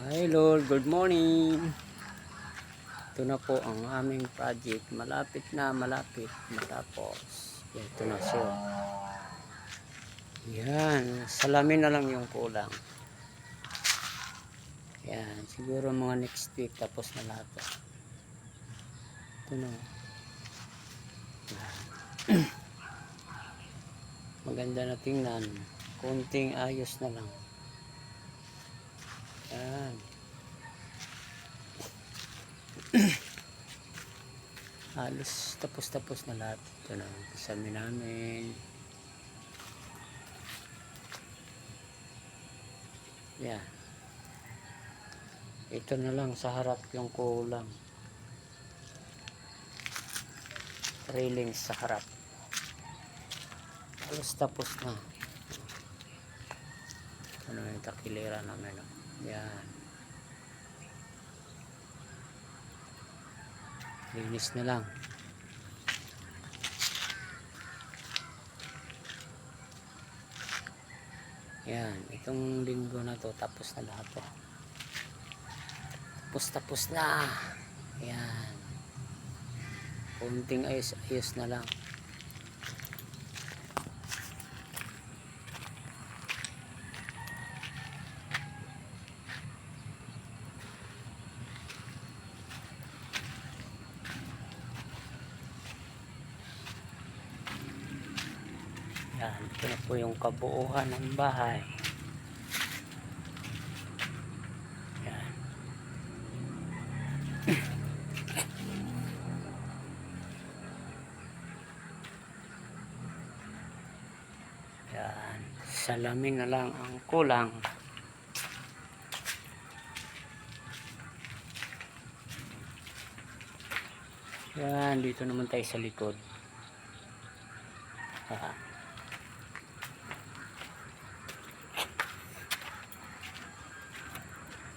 Hi Lord, good morning. Ito na po ang aming project. Malapit matapos. Ito na siya. Yan, salamin na lang yung kulang. Yan, siguro mga next week tapos na lahat. Ito na. Maganda na tingnan. Konting ayos na lang. Yan. Halos tapos na lahat. Ito na, salamin namin. Yan. Ito na lang sa harap yung kulang. Railings sa harap. Halos tapos na. Ano yung takilera namin. Yan. Linis na lang. Yan. Itong linggo na to tapos na lahat to. Tapos na. Yan. Kunting ayos na lang. Yan, ito na po yung kabuuan ng bahay. Yan. Yan, salamin na lang ang kulang. Yan, dito naman tayo sa likod.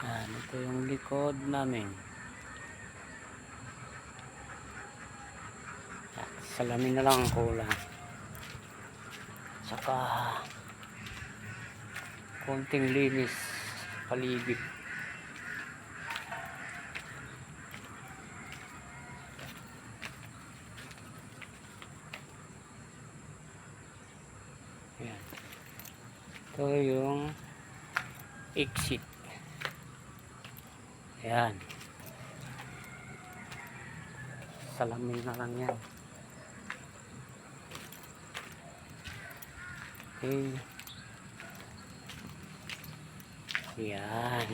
Yan, ito yung likod namin. Yan, salamin na lang ang kulang. Saka konting linis paligid. Yan. Ito yung exit. Yan. Salamin na lang yan. Okay. Yan.